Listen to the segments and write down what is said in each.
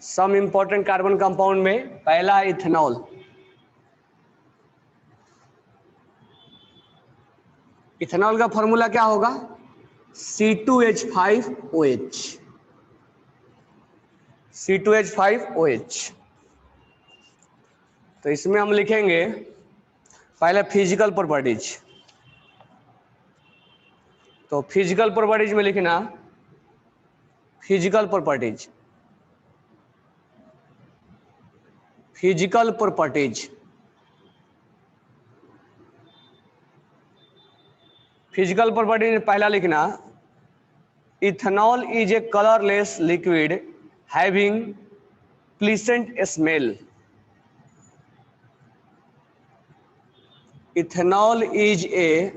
Some important carbon compound में पहला है इथेनॉल। इथेनॉल का फॉर्मूला क्या होगा? C2H5OH। C2H5OH। तो इसमें हम लिखेंगे पहले फिजिकल प्रॉपर्टीज। तो फिजिकल प्रॉपर्टीज में लिखना physical properties, physical properties. Physical property में पहला लिखना ethanol is a colourless liquid having pleasant smell. Ethanol is a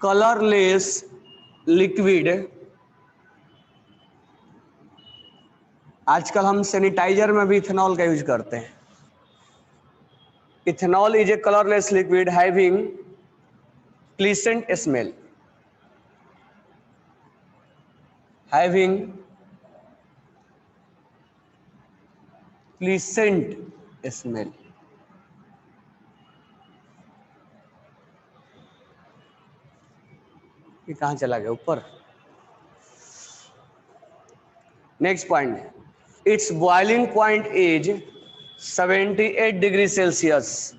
colourless liquid. आजकल हम सैनिटाइजर में भी इथेनॉल का यूज करते हैं। Ethanol is a colourless liquid having pleasant smell. Having pleasant smell. ये कहां चला गया? ऊपर। Next point, it's boiling point is 78 degree Celsius.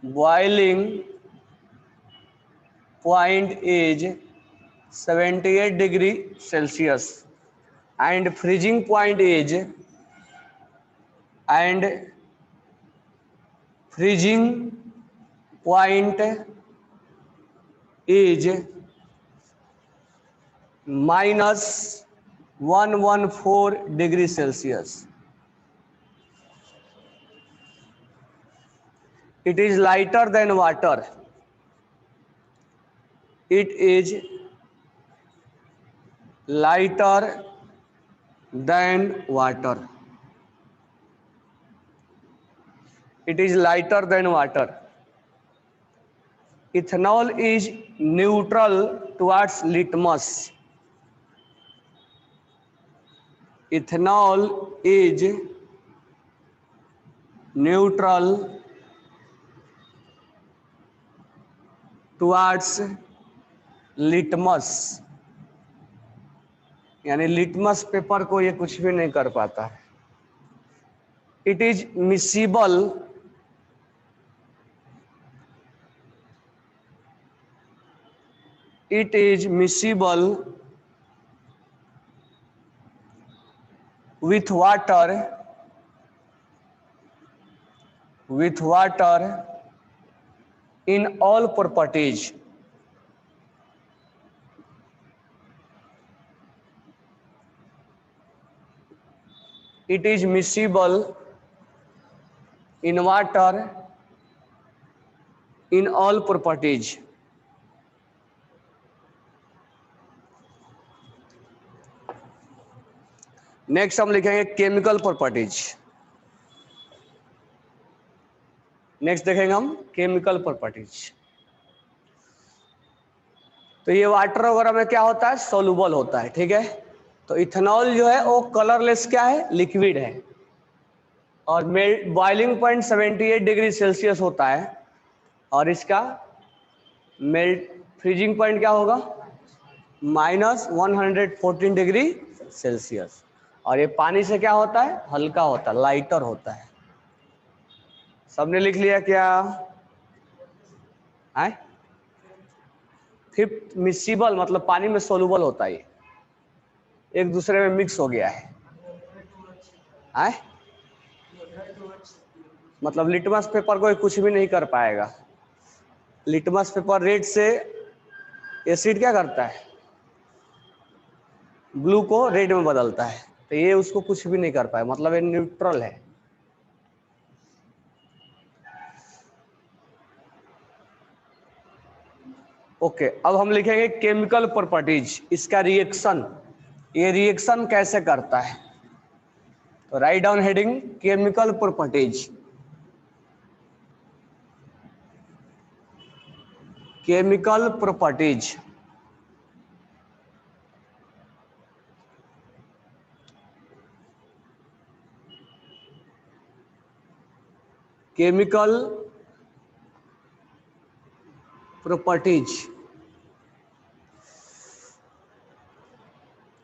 Boiling point is 78 degree Celsius and freezing point is -114 degree Celsius. It is lighter than water. It is lighter than water. It is lighter than water. Ethanol is neutral towards litmus. Ethanol is neutral towards litmus, यानी litmus paper को ये कुछ भी नहीं कर पाता है। It is miscible with water in all properties. It is miscible in water in all properties. Next हम लिखेंगे केमिकल प्रॉपर्टीज। नेक्स्ट देखेंगे हम केमिकल प्रॉपर्टीज। तो ये वाटर वगैरह में क्या होता है? सोलुबल होता है, ठीक है। तो इथेनॉल जो है वो कलरलेस क्या है? लिक्विड है। और बॉइलिंग पॉइंट 78 डिग्री सेल्सियस होता है और इसका फ्रीजिंग पॉइंट क्या होगा? -114 डिग्री सेल्सियस। और ये पानी से क्या होता है? हल्का होता है, लाइटर होता है। सबने लिख लिया क्या? है फिफ्थ, मिसिबल मतलब पानी में सोलुबल होता है, एक दूसरे में मिक्स हो गया है। मतलब लिटमस पेपर को कुछ भी नहीं कर पाएगा। लिटमस पेपर रेड से एसिड क्या करता है? ब्लू को रेड में बदलता है, तो ये उसको कुछ भी नहीं कर पाए, मतलब ये न्यूट्रल है। ओके, अब हम लिखेंगे केमिकल प्रॉपर्टीज, इसका रिएक्शन, ये रिएक्शन कैसे करता है। तो right down heading chemical properties. Chemical properties. Chemical properties.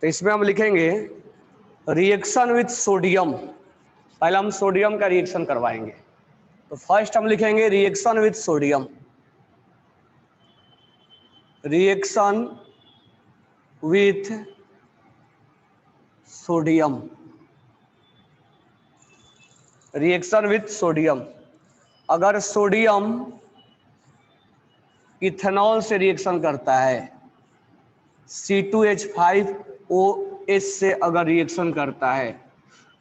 तो इसमें हम लिखेंगे रिएक्शन विथ सोडियम। पहले हम सोडियम का रिएक्शन करवाएंगे, तो फर्स्ट हम लिखेंगे reaction with sodium. Reaction with sodium, reaction with sodium. अगर सोडियम इथेनॉल से रिएक्शन करता है, C2H5OH से अगर रिएक्शन करता है,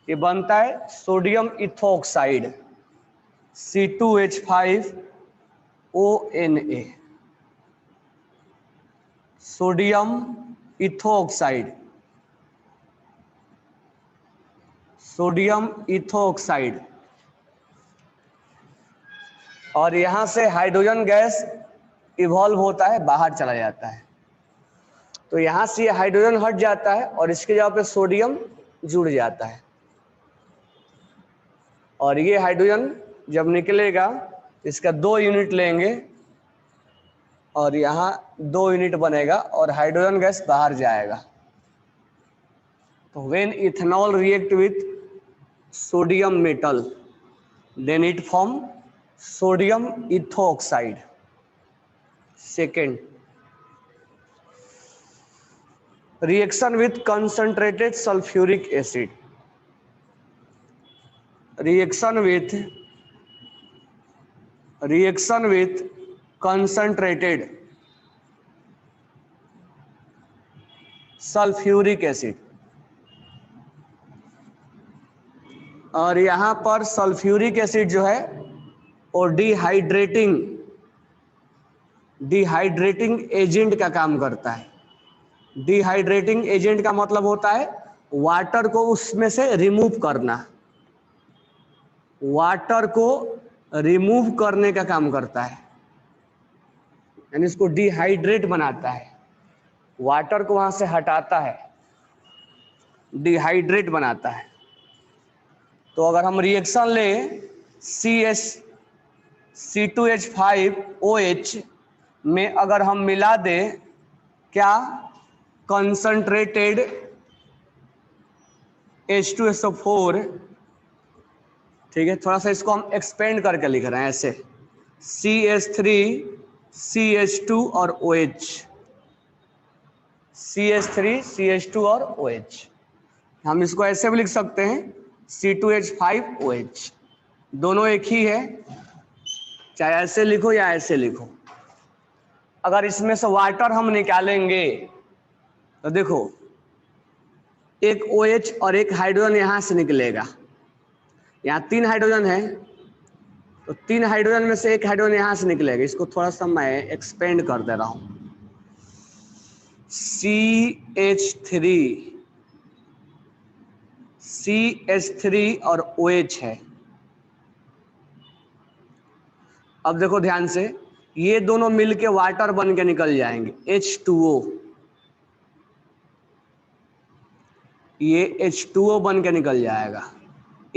ये बनता है sodium ethoxide C2H5ONa, sodium ethoxide, sodium ethoxide. और यहां से हाइड्रोजन गैस इवॉल्व होता है, बाहर चला जाता है। तो यहां से ये हाइड्रोजन हट जाता है और इसके जगह पे सोडियम जुड़ जाता है। और ये हाइड्रोजन जब निकलेगा, इसका 2 यूनिट लेंगे और यहाँ 2 यूनिट बनेगा और हाइड्रोजन गैस बाहर जाएगा। तो when ethanol react with sodium metal, then it form sodium ethoxide. Second, reaction with concentrated sulphuric acid. Reaction with concentrated sulphuric acid. और यहां पर सल्फ्यूरिक एसिड जो है वो डिहाइड्रेटिंग एजेंट का काम करता है। डिहाइड्रेटिंग एजेंट का मतलब होता है वाटर को उसमें से रिमूव करना, वाटर को रिमूव करने का काम करता है, यानी इसको डिहाइड्रेट बनाता है, वाटर को वहां से हटाता है, डिहाइड्रेट बनाता है। तो अगर हम रिएक्शन लें C2H5OH में अगर हम मिला दें क्या, कंसंट्रेटेड H2SO4, ठीक है, थोड़ा सा इसको हम एक्सपेंड करके लिख रहे हैं ऐसे, CH3CH2 और OH, CH3CH2 और OH। हम इसको ऐसे भी लिख सकते हैं C2H5OH, दोनों एक ही है, चाहे ऐसे लिखो या ऐसे लिखो। अगर इसमें से वाटर हम निकालेंगे तो देखो एक OH और एक हाइड्रोजन यहां से निकलेगा, यहाँ 3 हाइड्रोजन है, तो 3 हाइड्रोजन में से एक हाइड्रोजन यहां से निकलेगा। इसको थोड़ा सा मैं एक्सपेंड कर दे रहा हूं, CH3 और OH है। अब देखो ध्यान से, ये दोनों मिलके वाटर बन के निकल जाएंगे, H2O, ये H2O बन के निकल जाएगा,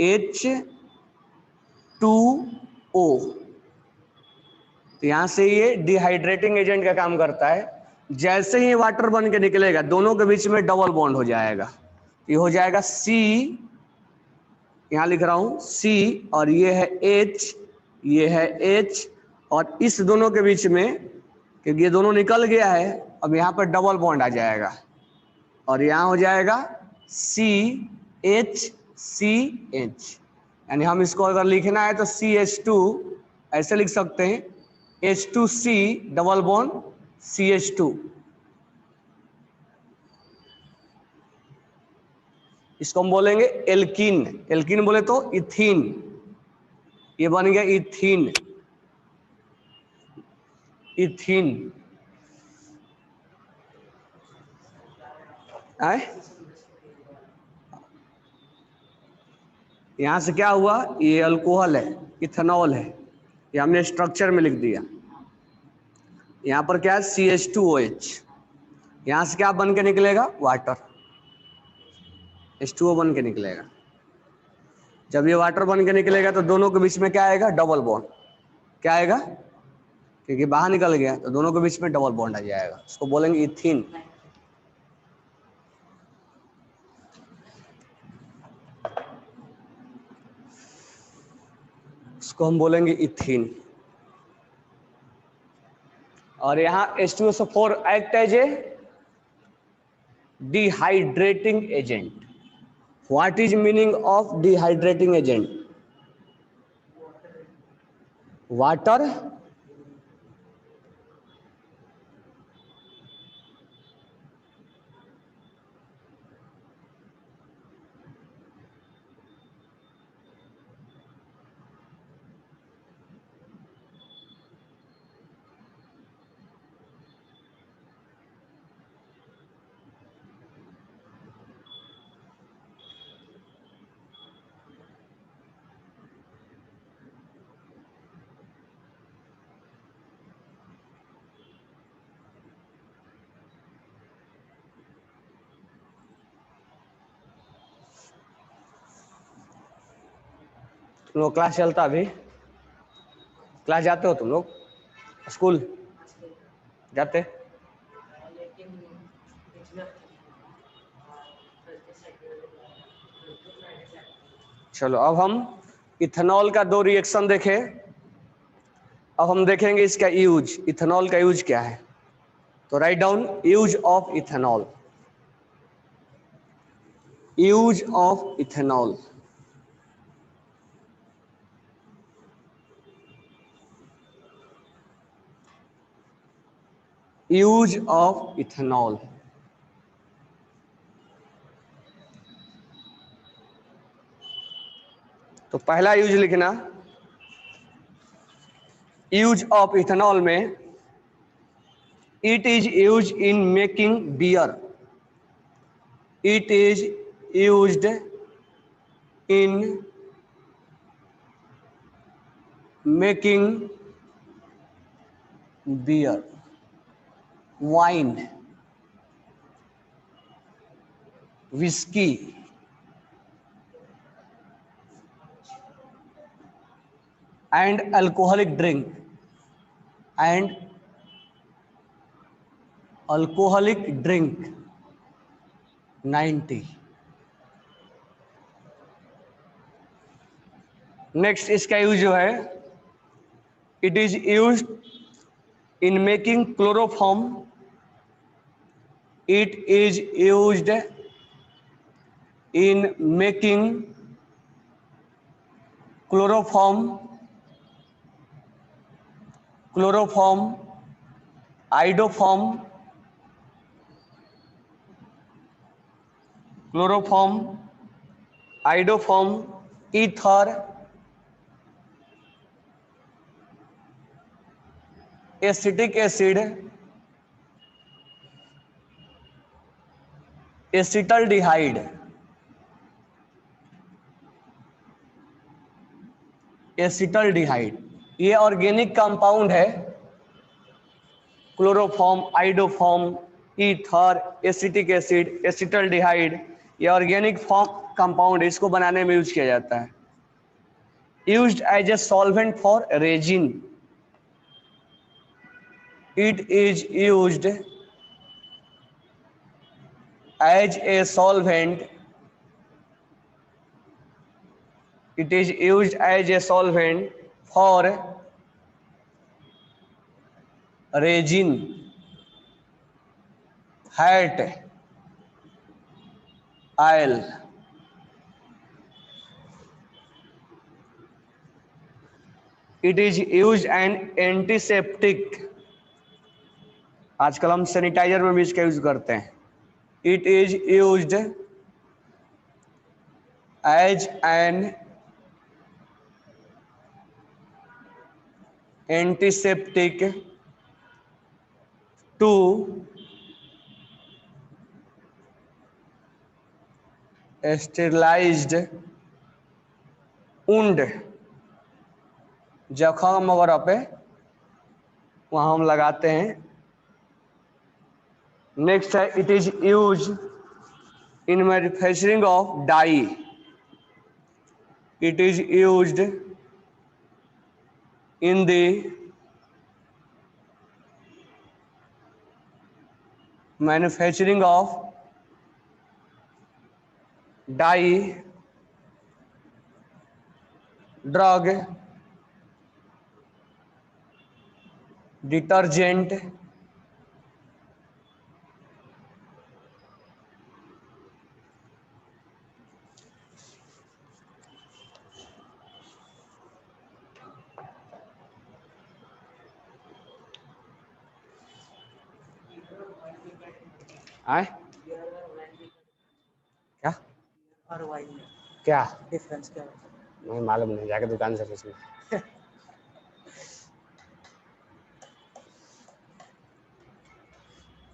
H2O। तो यहां से ये डिहाइड्रेटिंग एजेंट का काम करता है। जैसे ही वाटर बन के निकलेगा, दोनों के बीच में डबल बॉन्ड हो जाएगा, ये हो जाएगा C, यहां लिख रहा हूं C, और ये है H, ये है H, और इस दोनों के बीच में, क्योंकि ये दोनों निकल गया है, अब यहाँ पर डबल बॉन्ड आ जाएगा और यहाँ हो जाएगा CH, यानी हम इसको अगर लिखना है तो CH2 ऐसे लिख सकते हैं, H2C डबल बॉन्ड CH2। इसको हम बोलेंगे एल्कीन। एल्कीन बोले तो इथीन, ये बन गया इथीन, इथीन। यहां से क्या हुआ, ये अल्कोहल है, इथेनॉल है, ये हमने स्ट्रक्चर में लिख दिया। यहां पर क्या है, CH2OH, यहां से क्या बन के निकलेगा, वाटर, H2O बन के निकलेगा। जब ये वाटर बन के निकलेगा तो दोनों के बीच में क्या आएगा, डबल बॉन्ड। क्या आएगा, क्योंकि बाहर निकल गया तो दोनों के बीच में डबल बॉन्ड आ जाएगा, उसको बोलेंगे इथीन। उसको हम बोलेंगे इथीन। और यहाँ H2SO4 act as a dehydrating agent. What is meaning of dehydrating agent? Water तुम लोग क्लास चलता, अभी क्लास जाते हो तुम लोग, स्कूल जाते? चलो अब हम इथेनॉल का दो रिएक्शन देखें। अब हम देखेंगे इसका यूज, इथेनॉल का यूज क्या है। तो right down use of ethanol. Use of ethanol, use of ethanol. तो पहला यूज लिखना, यूज ऑफ इथेनॉल में it is use in making beer. It is used in making beer, wine, whiskey and alcoholic drink and alcoholic drink 90। Next इसका use जो है, it is use in making chloroform. It is used in making chloroform, chloroform, iodoform, chloroform, iodoform, ether, acetic acid, acetaldehyde, acetaldehyde ये organic compound है। Chloroform, iodoform, ether, acetic acid, acetaldehyde ये organic form compound है, इसको बनाने में use किया जाता है। Used as a solvent for resin. It is used as a solvent, it is used as a solvent for resin, hat, oil। it is used an antiseptic, आजकल हम sanitiser में भी इसका यूज करते हैं। it is used as an antiseptic to sterilized wound। जख्म वगैरह पे वहां हम लगाते हैं। नेक्स्ट है, it is use in manufacturing of dye. It is used in the manufacturing of dye, drug, detergent, आए क्या और वाइन में क्या डिफरेंस क्या होता है? नहीं मालूम नहीं, जाके दुकान से पूछ लो।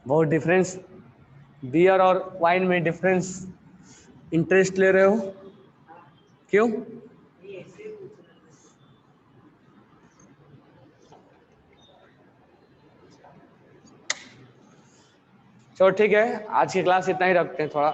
बहुत डिफरेंस, बियर और वाइन में डिफरेंस इंटरेस्ट ले रहे हो क्यों? चलो ठीक है, आज की क्लास इतना ही रखते हैं, थोड़ा